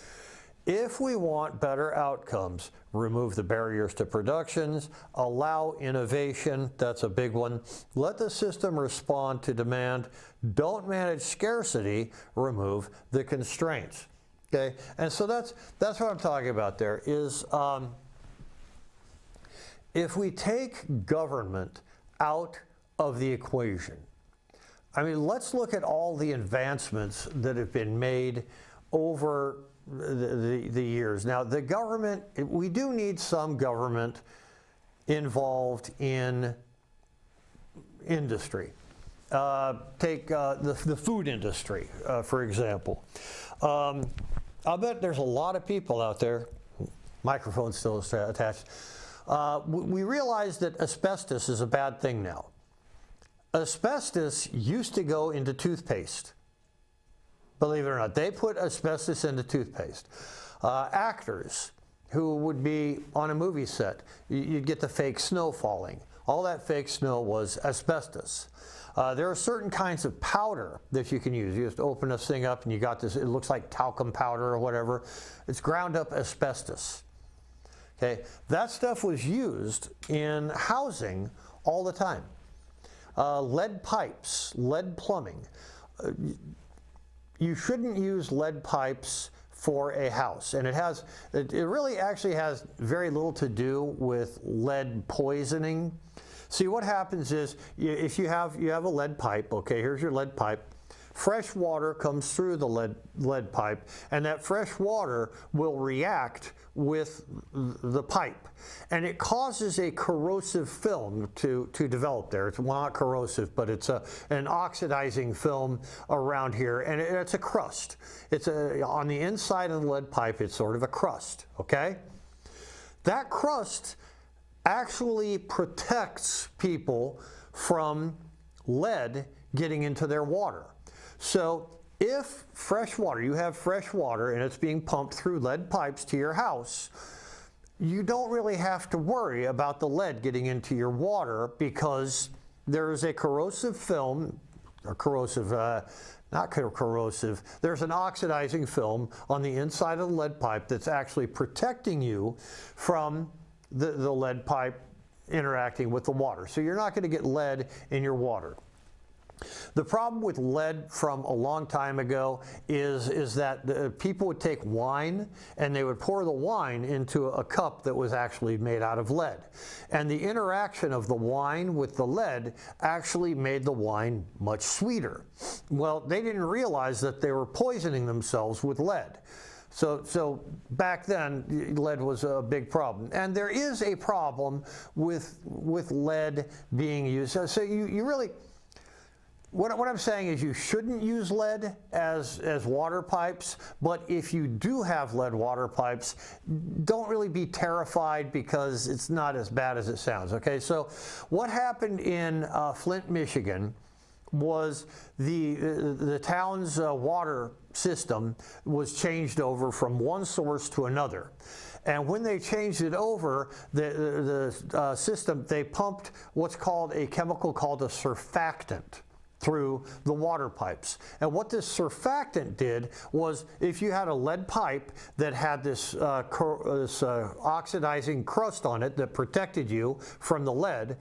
If we want better outcomes, remove the barriers to productions, allow innovation, that's a big one. Let the system respond to demand. Don't manage scarcity, remove the constraints. Okay, and so that's what I'm talking about there is if we take government out of the equation, I mean, let's look at all the advancements that have been made over the years. Now, the government, we do need some government involved in industry. Take the food industry, for example. I'll bet there's a lot of people out there, microphone's still attached, we realize that asbestos is a bad thing now. Asbestos used to go into toothpaste. Believe it or not, they put asbestos into toothpaste. Actors who would be on a movie set, you'd get the fake snow falling. All that fake snow was asbestos. There are certain kinds of powder that you can use. You just open this thing up and you got this, it looks like talcum powder or whatever. It's ground up asbestos. Okay, that stuff was used in housing all the time. Lead pipes, lead plumbing. You shouldn't use lead pipes for a house, and it really actually has very little to do with lead poisoning. See, what happens is if you have a lead pipe, okay, here's your lead pipe. Fresh water comes through the lead pipe, and that fresh water will react with the pipe, and it causes a corrosive film to develop there. It's not corrosive, but it's an oxidizing film around here, and it's a crust. It's on the inside of the lead pipe, it's sort of a crust, okay? That crust actually protects people from lead getting into their water. So if fresh water, you have fresh water and it's being pumped through lead pipes to your house, you don't really have to worry about the lead getting into your water because there is a corrosive film, or corrosive, not corrosive, there's an oxidizing film on the inside of the lead pipe that's actually protecting you from the lead pipe interacting with the water. So you're not going to get lead in your water. The problem with lead from a long time ago is that people would take wine and they would pour the wine into a cup that was actually made out of lead. And the interaction of the wine with the lead actually made the wine much sweeter. Well, they didn't realize that they were poisoning themselves with lead. So back then, lead was a big problem. And there is a problem with lead being used. So you really... What I'm saying is you shouldn't use lead as water pipes, but if you do have lead water pipes, don't really be terrified because it's not as bad as it sounds, okay? So what happened in Flint, Michigan was the town's water system was changed over from one source to another. And when they changed it over, the system, they pumped what's called a chemical called a surfactant through the water pipes. And what this surfactant did was, if you had a lead pipe that had this oxidizing crust on it that protected you from the lead,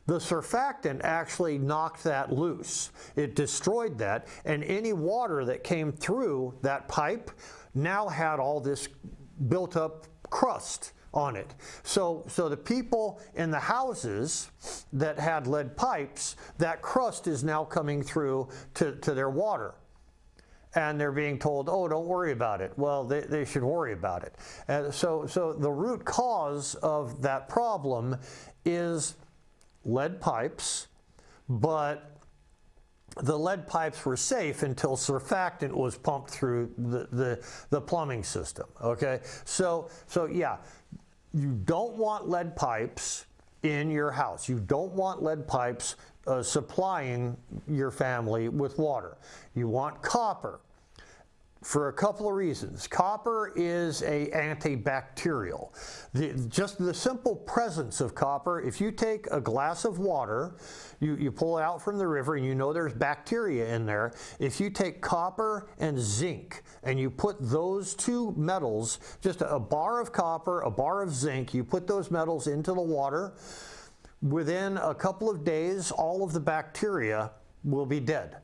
the surfactant actually knocked that loose. It destroyed that, and any water that came through that pipe now had all this built up crust on it. So the people in the houses that had lead pipes, that crust is now coming through to their water. And they're being told, oh, don't worry about it. Well, they should worry about it. And so the root cause of that problem is lead pipes, but the lead pipes were safe until surfactant was pumped through the plumbing system, okay? So yeah, you don't want lead pipes in your house. You don't want lead pipes supplying your family with water. You want copper for a couple of reasons. Copper is an antibacterial. Just the simple presence of copper, if you take a glass of water, you pull it out from the river and you know there's bacteria in there. If you take copper and zinc and you put those two metals, just a bar of copper, a bar of zinc, you put those metals into the water, within a couple of days, all of the bacteria will be dead.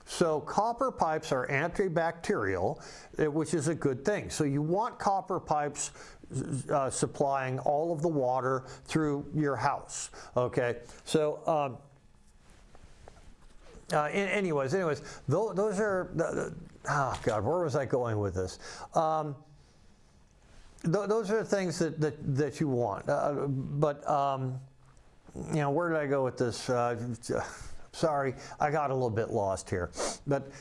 So copper pipes are antibacterial, which is a good thing. So you want copper pipes supplying all of the water through your house, okay? So anyways, those are, oh God, where was I going with this? Those are the things that you want. But you know, where did I go with this? Sorry, I got a little bit lost here. But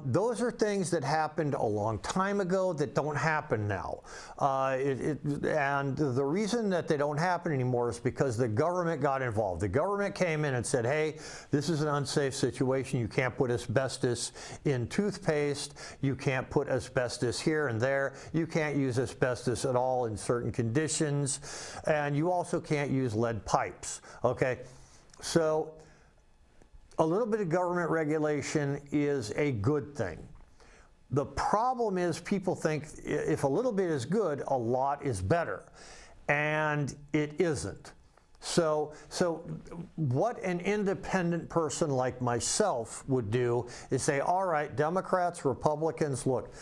those are things that happened a long time ago that don't happen now. And the reason that they don't happen anymore is because the government got involved. The government came in and said, hey, this is an unsafe situation. You can't put asbestos in toothpaste. You can't put asbestos here and there. You can't use asbestos at all in certain conditions. And you also can't use lead pipes, okay? So a little bit of government regulation is a good thing. The problem is people think if a little bit is good, a lot is better. And it isn't. So what an independent person like myself would do is say, all right, Democrats, Republicans, look,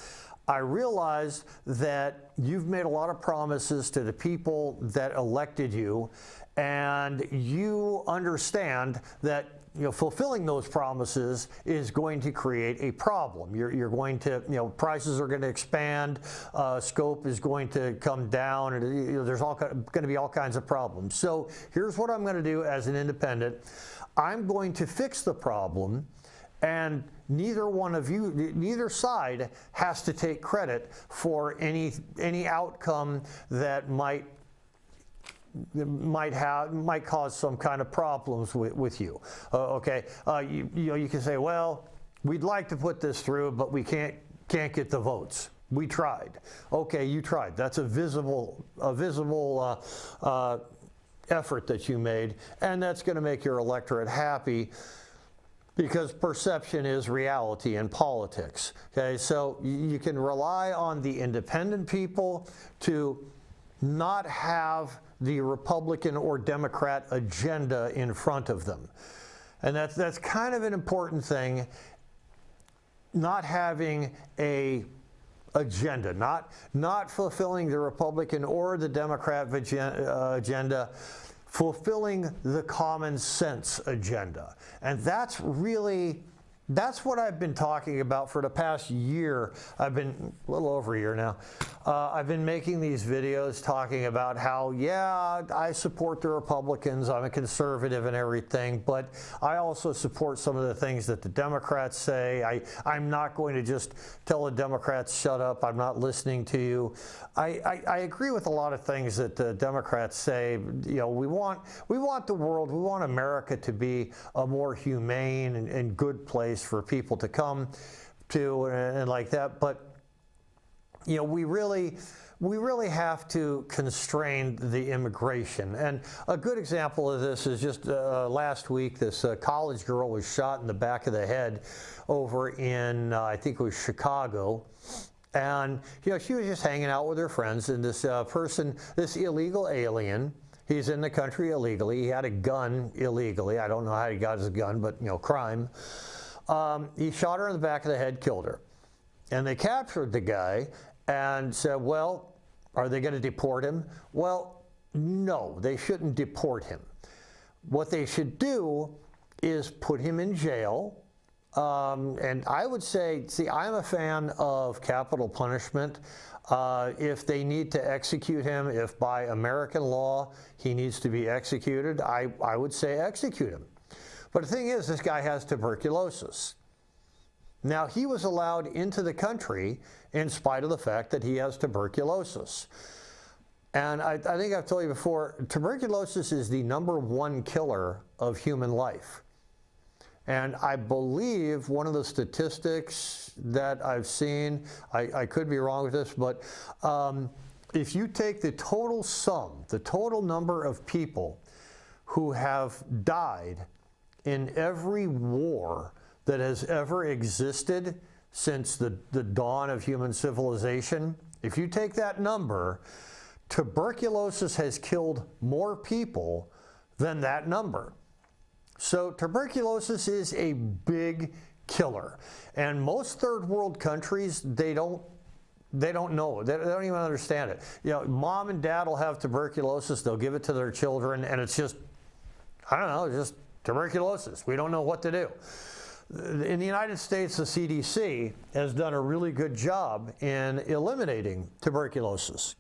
I realize that you've made a lot of promises to the people that elected you, and you understand that fulfilling those promises is going to create a problem. You're going to, prices are going to expand, scope is going to come down, and there's going to be all kinds of problems. So here's what I'm going to do as an independent. I'm going to fix the problem, and neither side has to take credit for any outcome that might cause some kind of problems with you. Okay, you can say, well, we'd like to put this through, but we can't get the votes. We tried. Okay, you tried. That's a visible effort that you made, and that's going to make your electorate happy. because perception is reality in politics. Okay, so you can rely on the independent people to not have the Republican or Democrat agenda in front of them. And that's kind of an important thing, not having a agenda, not fulfilling the Republican or the Democrat agenda, fulfilling the common sense agenda. And that's what I've been talking about for the past year. I've been, a little over a year now, I've been making these videos talking about how, yeah, I support the Republicans, I'm a conservative and everything, but I also support some of the things that the Democrats say. I'm not going to just tell the Democrats, shut up, I'm not listening to you. I agree with a lot of things that the Democrats say. You know, we want the world, we want America to be a more humane and good place for people to come to and like that. But you know, we really have to constrain the immigration. And a good example of this is just last week, this college girl was shot in the back of the head over in, I think it was Chicago. And, you know, she was just hanging out with her friends, and this person, this illegal alien, he's in the country illegally. He had a gun illegally. I don't know how he got his gun, but, you know, crime. He shot her in the back of the head, killed her. And they captured the guy and said, well, are they going to deport him? Well, no, they shouldn't deport him. What they should do is put him in jail. And I would say, see, I'm a fan of capital punishment. If they need to execute him, if by American law he needs to be executed, I would say execute him. But the thing is, this guy has tuberculosis. Now, he was allowed into the country in spite of the fact that he has tuberculosis. And I think I've told you before, tuberculosis is the #1 killer of human life. And I believe one of the statistics that I've seen, I could be wrong with this, but if you take the total sum, the total number of people who have died in every war that has ever existed since the dawn of human civilization, if you take that number, tuberculosis has killed more people than that number. So tuberculosis is a big killer. And most third world countries, they don't know. They don't even understand it. You know, mom and dad will have tuberculosis, they'll give it to their children, and it's just, I don't know, just tuberculosis. We don't know what to do. In the United States, the CDC has done a really good job in eliminating tuberculosis.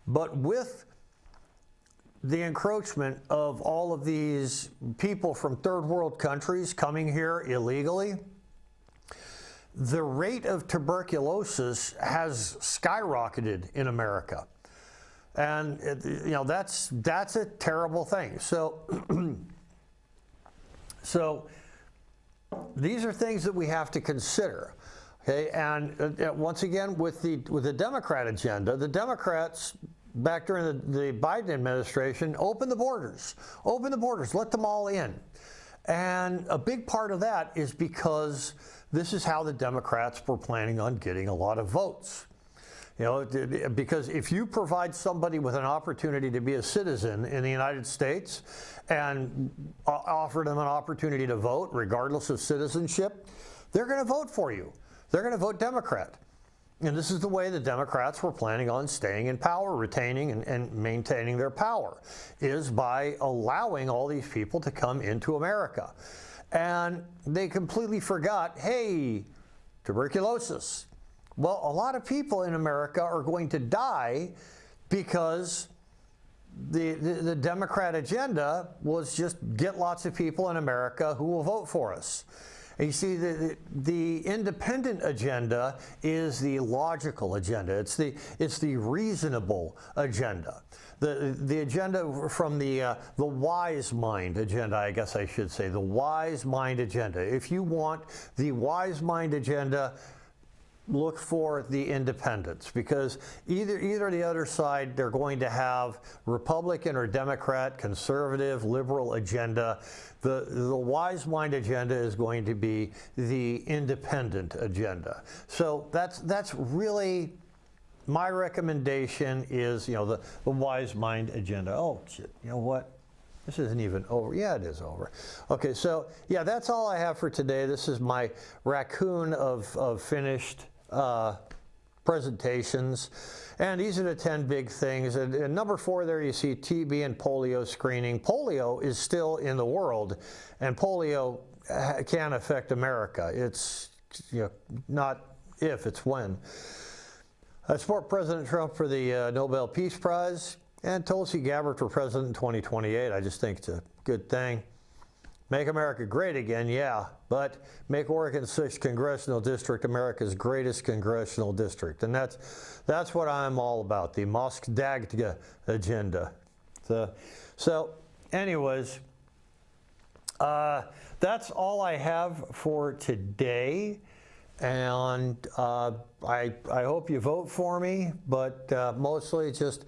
But with the encroachment of all of these people from third world countries coming here illegally, the rate of tuberculosis has skyrocketed in America. And you know, that's a terrible thing. So these are things that we have to consider. Okay, and once again, with the Democrat agenda, the Democrats back during the Biden administration opened the borders, let them all in. And a big part of that is because this is how the Democrats were planning on getting a lot of votes. You know, because if you provide somebody with an opportunity to be a citizen in the United States and offer them an opportunity to vote, regardless of citizenship, they're going to vote for you. They're going to vote Democrat. And this is the way the Democrats were planning on staying in power, retaining and maintaining their power, is by allowing all these people to come into America. And they completely forgot, hey, tuberculosis. Well, a lot of people in America are going to die because the Democrat agenda was just get lots of people in America who will vote for us. And you see, the independent agenda is the logical agenda. It's the reasonable agenda. The agenda from the wise mind agenda, I guess I should say, the wise mind agenda. If you want the wise mind agenda, look for the independents, because either the other side, they're going to have Republican or Democrat, conservative, liberal agenda. The wise mind agenda is going to be the independent agenda. So that's really my recommendation is, the wise mind agenda. Oh, shit, you know what? This isn't even over. Yeah, it is over. Okay, so yeah, that's all I have for today. This is my raccoon of finished presentations. And these are the 10 big things. And number 4 there, you see TB and polio screening. Polio is still in the world, and polio can affect America. It's not if, it's when. I support President Trump for the Nobel Peace Prize, and Tulsi Gabbard for president in 2028. I just think it's a good thing. Make America great again, yeah, but make Oregon 6th Congressional District America's greatest congressional district. And that's what I'm all about, the Mosk Dagda agenda. So anyways, that's all I have for today. And I hope you vote for me, but mostly just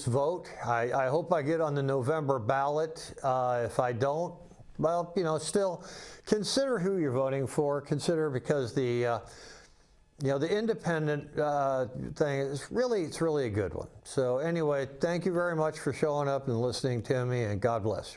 vote. I hope I get on the November ballot. If I don't, well, still consider who you're voting for. Consider, because the independent thing is it's really a good one. So anyway, thank you very much for showing up and listening to me, and God bless.